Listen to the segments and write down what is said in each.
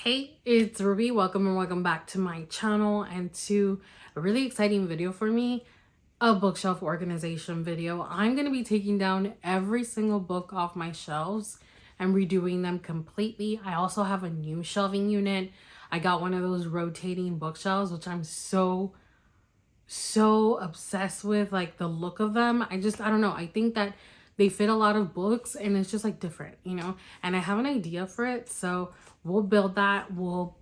Hey, it's Ruby. Welcome and welcome back to my channel and to a really exciting video for me, a bookshelf organization video. I'm going to be taking down every single book off my shelves and redoing them completely. I also have a new shelving unit. I got one of those rotating bookshelves, which I'm so obsessed with, like the look of them. I don't know. I think that they fit a lot of books and it's just like different, and I have an idea for it. So we'll build that, we'll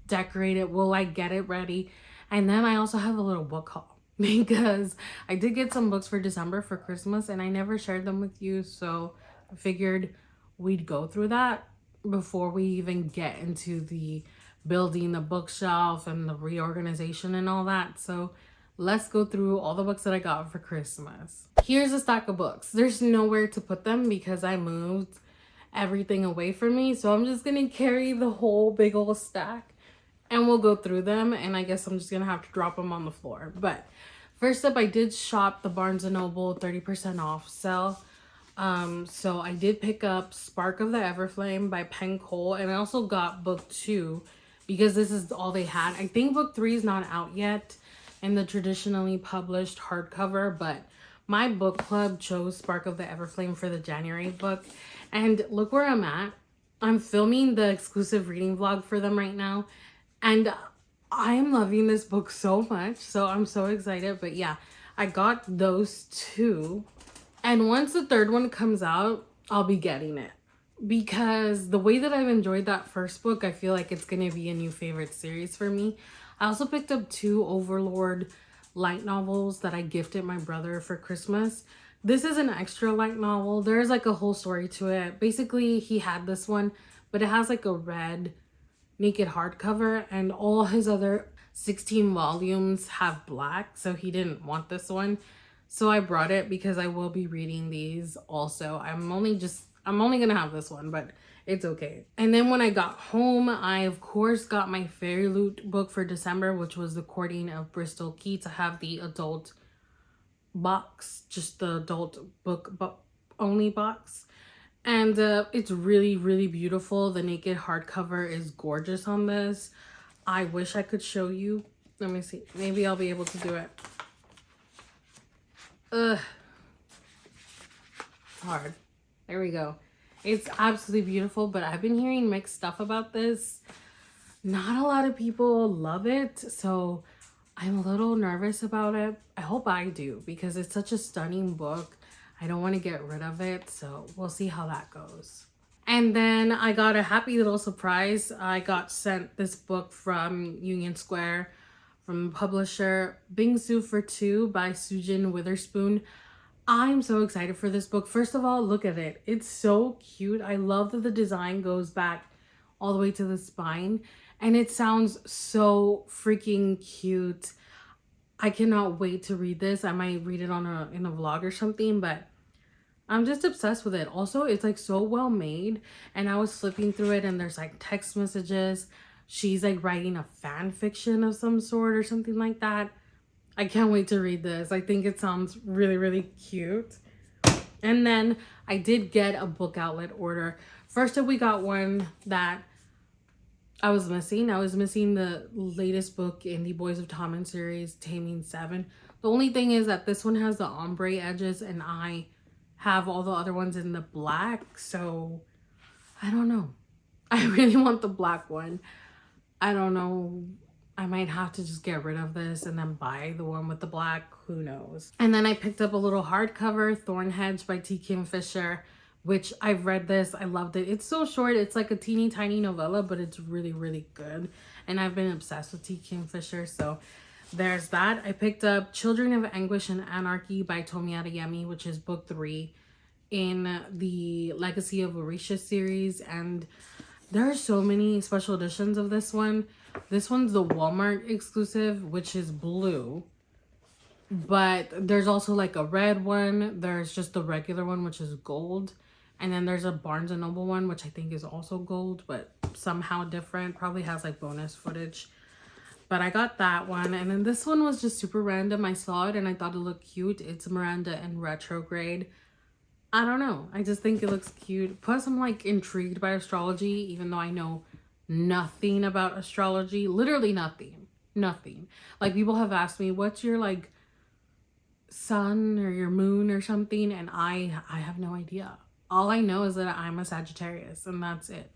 decorate it, we'll like get it ready. And then I also have a little book haul because I did get some books for December for Christmas and I never shared them with you. So I figured we'd go through that before we even get into the building the bookshelf and the reorganization and all that. So let's go through all the books that I got for Christmas. Here's a stack of books. There's nowhere to put them because I moved everything away from me. So I'm just gonna carry the whole big old stack and we'll go through them. And I guess I'm just gonna have to drop them on the floor. But first up, I did shop the Barnes & Noble 30% off sale. So I did pick up Spark of the Everflame by Penn Cole, and I also got book 2 because this is all they had. I think book 3 is not out yet in the traditionally published hardcover, but my book club chose Spark of the Everflame for the January book. And look where I'm at. I'm filming the exclusive reading vlog for them right now, and I'm loving this book so much. So I'm so excited. But yeah, I got those 2. And once the third one comes out, I'll be getting it. Because the way that I've enjoyed that first book, I feel like it's going to be a new favorite series for me. I also picked up 2 Overlord light novels that I gifted my brother for Christmas. This is an extra light novel. There's like a whole story to it. Basically, he had this one, but it has like a red naked hardcover, and all his other 16 volumes have black, so he didn't want this one. So I brought it because I will be reading these also. I'm only gonna have this one, but it's okay. And then when I got home, I of course got my Fairy Loot book for December, which was The Courting of Bristol Keats. I have the adult box, just the adult book only box. And it's really beautiful. The naked hardcover is gorgeous on this. I wish I could show you. Let me see. Maybe I'll be able to do it. Ugh. Hard. There we go. It's absolutely beautiful, but I've been hearing mixed stuff about this. Not a lot of people love it, so I'm a little nervous about it. I hope I do because it's such a stunning book. I don't want to get rid of it, so we'll see how that goes. And then I got a happy little surprise. I got sent this book from Union Square from the publisher, Bingsu for 2 by Sujin Witherspoon. I'm so excited for this book. First of all, look at it. It's so cute. I love that the design goes back all the way to the spine, and it sounds so freaking cute. I cannot wait to read this. I might read it in a vlog or something, but I'm just obsessed with it. Also, it's like so well made, and I was flipping through it and there's like text messages. She's like writing a fan fiction of some sort or something like that. I can't wait to read this. I think it sounds really cute. And then I did get a book outlet order. First up, we got one that I was missing. I was missing the latest book in the Boys of Tommen series, Taming 7. The only thing is that this one has the ombre edges and I have all the other ones in the black. So I don't know. I really want the black one. I don't know. I might have to just get rid of this and then buy the one with the black. Who knows? And then I picked up a little hardcover, Thornhedge by T. Kingfisher, which I've read this. I loved it. It's so short. It's like a teeny tiny novella, but it's really good. And I've been obsessed with T. Kingfisher, so there's that. I picked up Children of Anguish and Anarchy by Tomi Adeyemi, which is book 3 in the Legacy of Orisha series. And there are so many special editions of this one. This one's the Walmart exclusive, which is blue. But there's also like a red one. There's just the regular one, which is gold. And then there's a Barnes & Noble one, which I think is also gold, but somehow different. Probably has like bonus footage. But I got that one. And then this one was just super random. I saw it and I thought it looked cute. It's Miranda in Retrograde. I don't know. I just think it looks cute. Plus, I'm like intrigued by astrology, even though I know nothing about astrology, literally nothing. Like people have asked me, what's your like sun or your moon or something, and I have no idea. All I know is that I'm a Sagittarius, and that's it.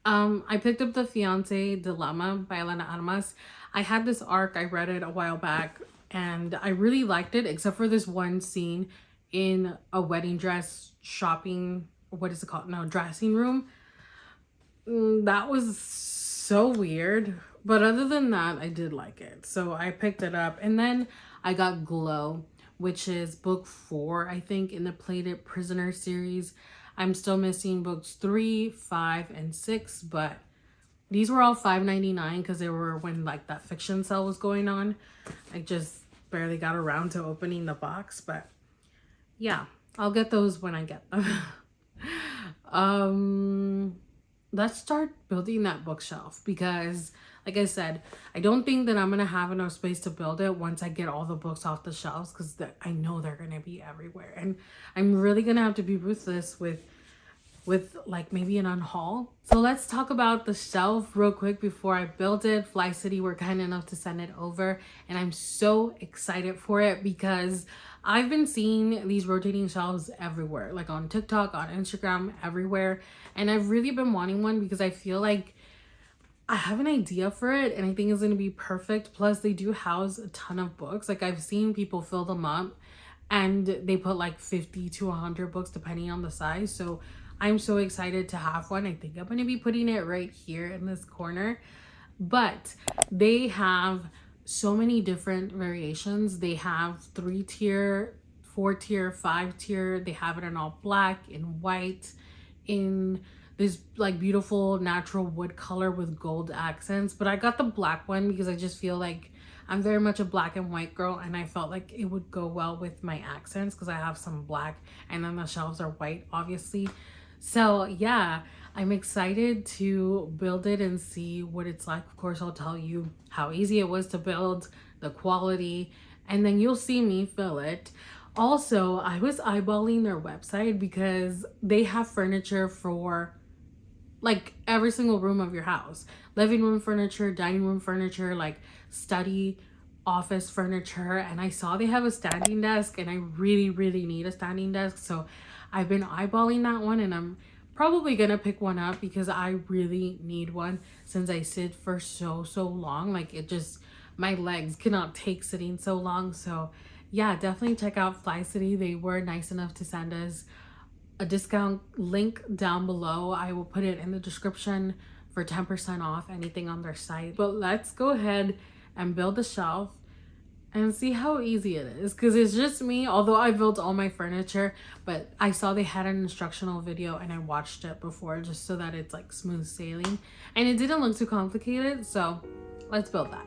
I picked up The Fiance Dilemma by Elena Armas. I had this arc, I read it a while back, and I really liked it, except for this one scene in a wedding dress shopping, what is it called? No, dressing room. That was so weird. But other than that, I did like it. So I picked it up. And then I got Glow, which is book 4, I think, in the Plated Prisoner series. I'm still missing books 3, 5, and 6, but these were all $5.99 because they were when like that fiction sale was going on. I just barely got around to opening the box, but yeah, I'll get those when I get them. Let's start building that bookshelf because like I said, I don't think that I'm gonna have enough space to build it once I get all the books off the shelves, because I know they're gonna be everywhere, and I'm really gonna have to be ruthless with like maybe an unhaul. So let's talk about the shelf real quick before I build it. flycity were kind enough to send it over, and I'm so excited for it because I've been seeing these rotating shelves everywhere, like on TikTok, on Instagram, everywhere, and I've really been wanting one because I feel like I have an idea for it and I think it's going to be perfect. Plus they do house a ton of books. Like I've seen people fill them up and they put like 50 to 100 books depending on the size. So I'm so excited to have one. I think I'm going to be putting it right here in this corner. But they have so many different variations. They have 3-tier, 4-tier, 5-tier. They have it in all black, in white, in this like beautiful natural wood color with gold accents. But I got the black one because I just feel like I'm very much a black and white girl, and I felt like it would go well with my accents because I have some black and then the shelves are white, obviously. So yeah, I'm excited to build it and see what it's like. Of course, I'll tell you how easy it was to build, the quality, and then you'll see me fill it. Also, I was eyeballing their website because they have furniture for like every single room of your house. Living room furniture, dining room furniture, like study, office furniture. And I saw they have a standing desk, and I really need a standing desk. So I've been eyeballing that one, and I'm probably gonna pick one up because I really need one since I sit for so long. Like it just, my legs cannot take sitting so long. So yeah, definitely check out flycity. They were nice enough to send us a discount link down below. I will put it in the description for 10% off anything on their site. But let's go ahead and build the shelf and see how easy it is, because it's just me, although I built all my furniture. But I saw they had an instructional video and I watched it before just so that it's like smooth sailing, and it didn't look too complicated. So let's build that.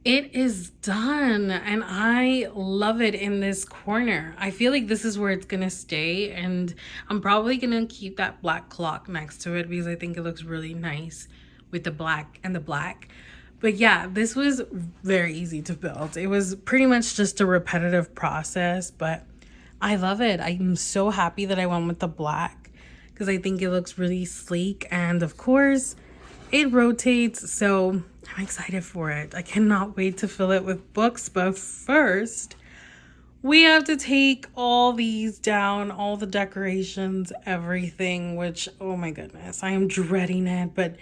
It is done and I love it in this corner. I feel like this is where it's gonna stay, and I'm probably gonna keep that black clock next to it because I think it looks really nice with the black and the black. But yeah, this was very easy to build. It was pretty much just a repetitive process, but I love it. I'm so happy that I went with the black because I think it looks really sleek, and of course it rotates, so I'm excited for it. I cannot wait to fill it with books, but first we have to take all these down, all the decorations, everything, which, oh my goodness, I am dreading it. But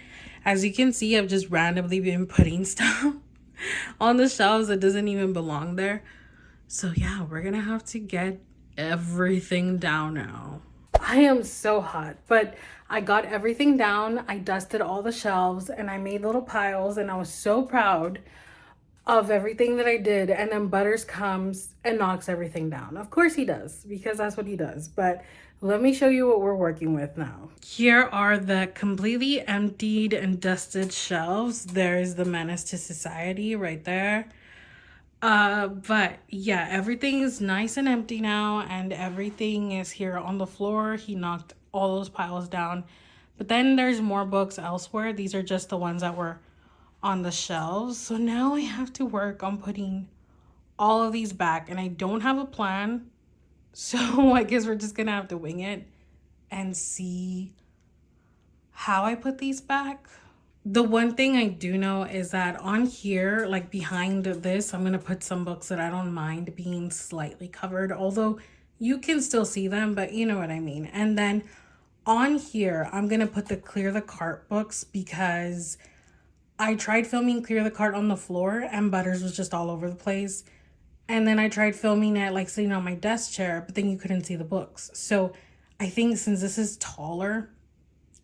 as you can see, I've just randomly been putting stuff on the shelves that doesn't even belong there. So yeah, we're gonna have to get everything down now. I am so hot, but I got everything down. I dusted all the shelves and I made little piles, and I was so proud of everything that I did. And then Butters comes and knocks everything down. Of course he does, because that's what he does. But let me show you what we're working with now. Here are the completely emptied and dusted shelves. There's the Menace to Society right there. But yeah, everything is nice and empty now, and everything is here on the floor. He knocked all those piles down, but then there's more books elsewhere. These are just the ones that were on the shelves. So now I have to work on putting all of these back, and I don't have a plan. So I guess we're just gonna have to wing it and see how I put these back. The one thing I do know is that on here, like behind this, I'm going to put some books that I don't mind being slightly covered, although you can still see them, but you know what I mean. And then on here, I'm going to put the Clear the Cart books because I tried filming Clear the Cart on the floor and Butters was just all over the place. And then I tried filming it like sitting on my desk chair, but then you couldn't see the books. So I think since this is taller,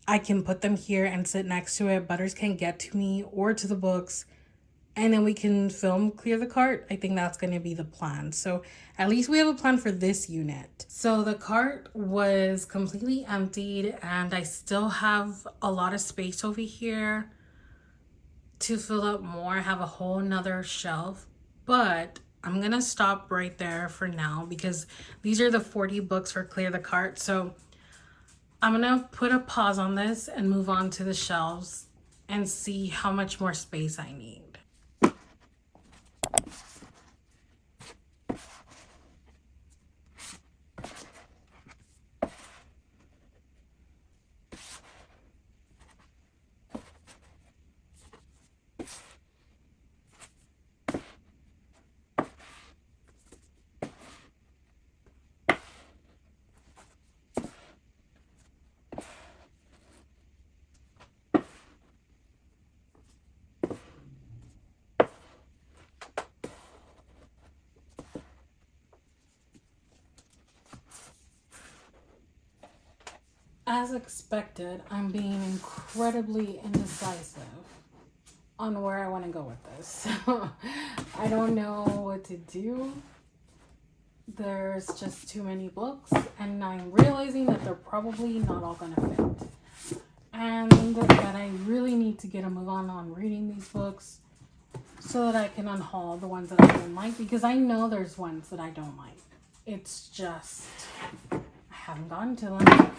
I can put them here and sit next to it. Butters can't get to me or to the books. And then we can film Clear the Cart. I think that's going to be the plan. So at least we have a plan for this unit. So the cart was completely emptied, and I still have a lot of space over here to fill up more. I have a whole nother shelf, but I'm going to stop right there for now because these are the 40 books for Clear the Cart. So I'm gonna put a pause on this and move on to the shelves and see how much more space I need. As expected, I'm being incredibly indecisive on where I want to go with this. I don't know what to do. There's just too many books, and I'm realizing that they're probably not all going to fit. And that I really need to get a move on reading these books so that I can unhaul the ones that I don't like, because I know there's ones that I don't like. It's just, I haven't gotten to them.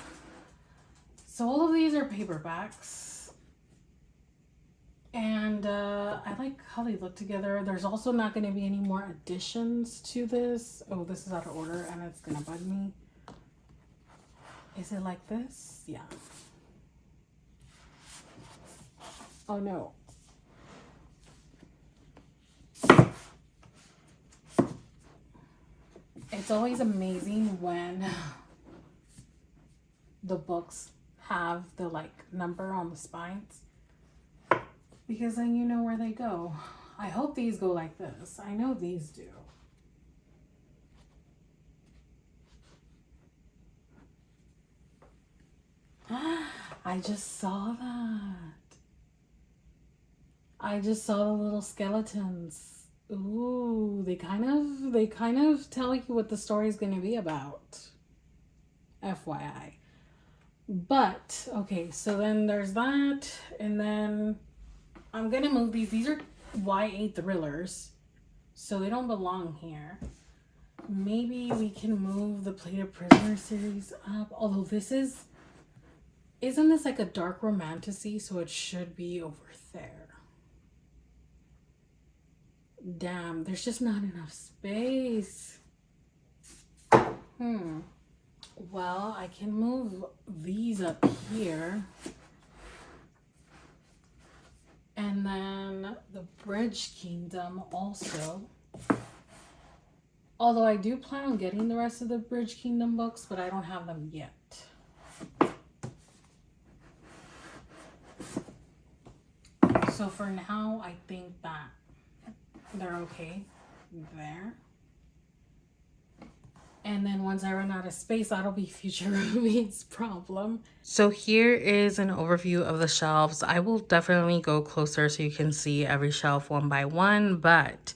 So all of these are paperbacks, and I like how they look together. There's also not going to be any more additions to this. Oh, this is out of order, and it's going to bug me. Is it like this? Yeah. Oh, no. It's always amazing when the books have the like number on the spines, because then you know where they go. I hope these go like this. I know these do. I just saw that. I just saw the little skeletons. Ooh, they kind of tell you what the story's going to be about. FYI. But okay, so then there's that, and then I'm gonna move these. These are YA thrillers, so they don't belong here. Maybe we can move the Plated Prisoner series up. Although isn't this like a dark romantasy? So it should be over there. Damn, there's just not enough space. Well, I can move these up here. And then the Bridge Kingdom also. Although I do plan on getting the rest of the Bridge Kingdom books, but I don't have them yet. So for now, I think that they're okay there. And then once I run out of space, that'll be future roommate's problem. So here is an overview of the shelves. I will definitely go closer so you can see every shelf one by one, but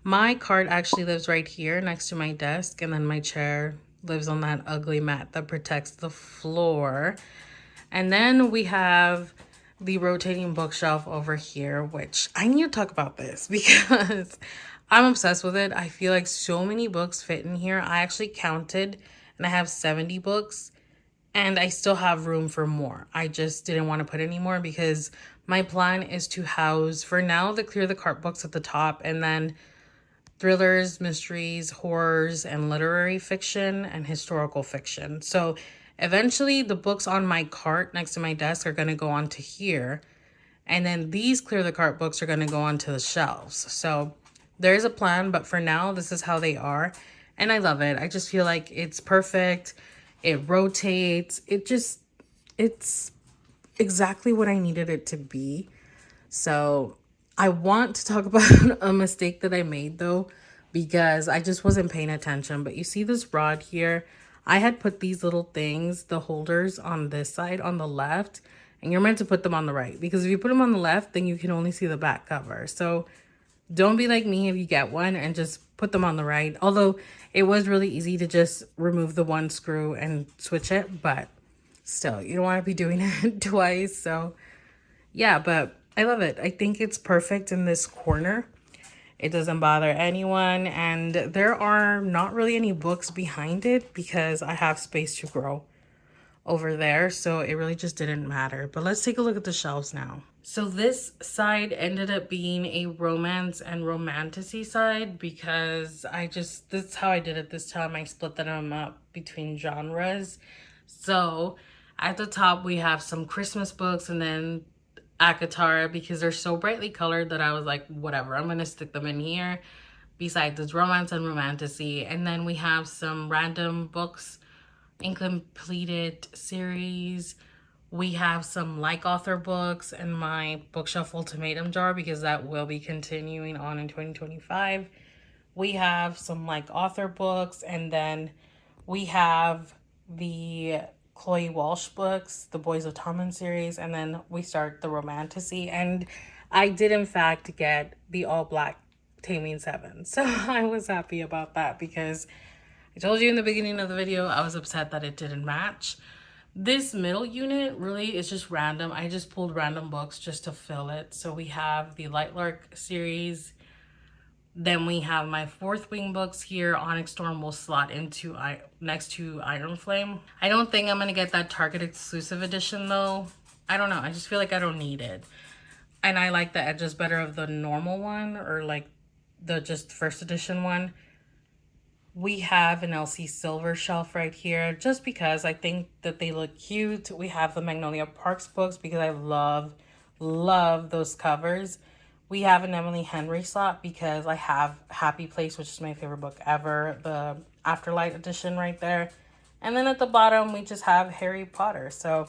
my cart actually lives right here next to my desk, and then my chair lives on that ugly mat that protects the floor. And then we have the rotating bookshelf over here, which I need to talk about this because I'm obsessed with it. I feel like so many books fit in here. I actually counted and I have 70 books and I still have room for more. I just didn't want to put any more because my plan is to house, for now, the Clear the Cart books at the top, and then thrillers, mysteries, horrors, and literary fiction and historical fiction. So eventually the books on my cart next to my desk are going to go onto here. And then these Clear the Cart books are going to go onto the shelves. So there is a plan, but for now, this is how they are. And I love it. I just feel like it's perfect. It rotates. It's exactly what I needed it to be. So I want to talk about a mistake that I made though, because I just wasn't paying attention. But you see this rod here? I had put these little things, the holders, on this side on the left, and you're meant to put them on the right, because if you put them on the left, then you can only see the back cover. So don't be like me if you get one and just put them on the right. Although it was really easy to just remove the one screw and switch it, but still, you don't want to be doing it twice. So yeah, but I love it. I think it's perfect in this corner. It doesn't bother anyone, and there are not really any books behind it because I have space to grow over there, so it really just didn't matter. But let's take a look at the shelves now. So this side ended up being a romance and romantasy side because this is how I did it this time. I split them up between genres. So at the top we have some Christmas books, and then Akatara, because they're so brightly colored that I was like, whatever, I'm gonna stick them in here. Besides, it's romance and romantasy. And then we have some random books, incompleted series. We have some like author books in my bookshelf ultimatum jar because that will be continuing on in 2025. We have some like author books, and then we have the Chloe Walsh books, the Boys of Tommen series, and then we start the romantasy. And I did in fact get the all black Taming 7. So I was happy about that because I told you in the beginning of the video, I was upset that it didn't match. This middle unit really is just random. I just pulled random books just to fill it. So we have the Light Lark series. Then we have my Fourth Wing books here. Onyx Storm will slot into next to Iron Flame. I don't think I'm going to get that Target exclusive edition though. I don't know. I just feel like I don't need it. And I like the edges better of the normal one, or like the just first edition one. We have an LC Silver shelf right here just because I think that they look cute. We have the Magnolia Parks books because I love those covers. We have an Emily Henry slot because I have Happy Place, which is my favorite book ever, the Afterlight edition right there. And then at the bottom, we just have Harry Potter. So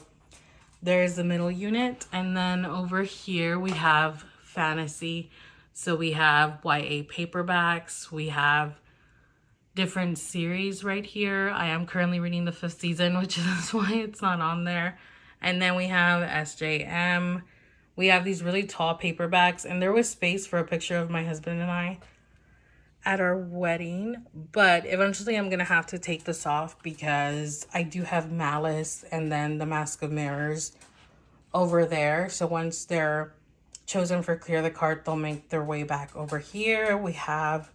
there's the middle unit. And then over here, we have fantasy. So we have YA paperbacks. We have different series right here. I am currently reading the 5th season, which is why it's not on there. And then we have SJM. We have these really tall paperbacks, and there was space for a picture of my husband and I at our wedding, but eventually I'm gonna have to take this off because I do have Malice and then the Mask of Mirrors over there. So once they're chosen for Clear the Cart, they'll make their way back over here. We have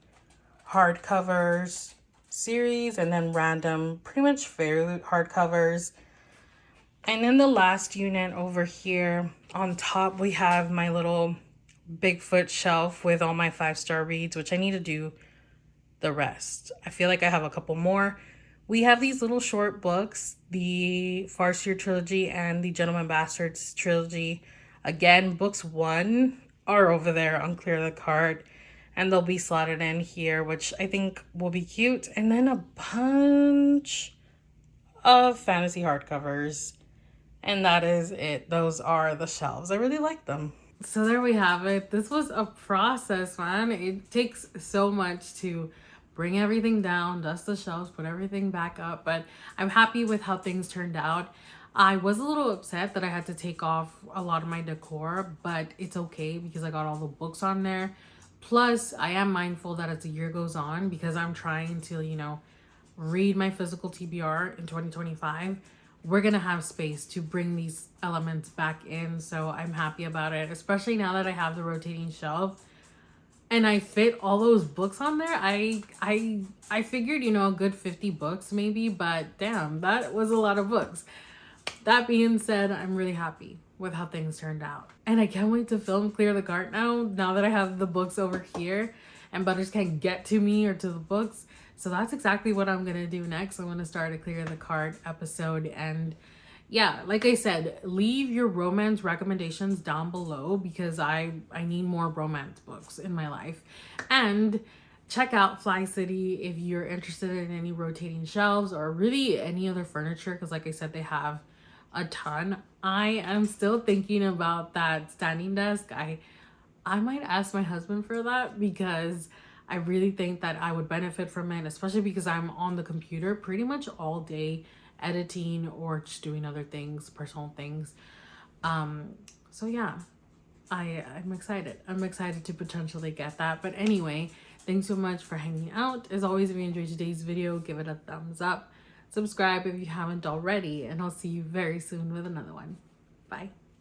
hardcovers series and then random, pretty much Fairy Loot hardcovers. And then the last unit over here on top, we have my little Bigfoot shelf with all my 5-star reads, which I need to do the rest. I feel like I have a couple more. We have these little short books, the Farseer trilogy and the Gentleman Bastards trilogy. Again, books 1 are over there on Clear the Cart, and they'll be slotted in here, which I think will be cute. And then a bunch of fantasy hardcovers. And that is it. Those are the shelves. I really like them. So there we have it. This was a process, man. It takes so much to bring everything down, dust the shelves, put everything back up. But I'm happy with how things turned out. I was a little upset that I had to take off a lot of my decor, but it's okay because I got all the books on there. Plus, I am mindful that as the year goes on, because I'm trying to, you know, read my physical TBR in 2025, we're gonna have space to bring these elements back in. So I'm happy about it, especially now that I have the rotating shelf and I fit all those books on there. I figured, you know, a good 50 books maybe, but damn, that was a lot of books. That being said, I'm really happy with how things turned out. And I can't wait to film Clear the Cart now that I have the books over here and Butters can't get to me or to the books. So that's exactly what I'm gonna do next. I'm gonna start a Clear the Cart episode. And yeah, like I said, leave your romance recommendations down below because I need more romance books in my life. And check out flycity if you're interested in any rotating shelves or really any other furniture, because like I said, they have a ton. I am still thinking about that standing desk. I might ask my husband for that because I really think that I would benefit from it, especially because I'm on the computer pretty much all day editing or just doing other things, personal things. So yeah, I'm excited. I'm excited to potentially get that. But anyway, thanks so much for hanging out. As always, if you enjoyed today's video, give it a thumbs up. Subscribe if you haven't already, and I'll see you very soon with another one. Bye.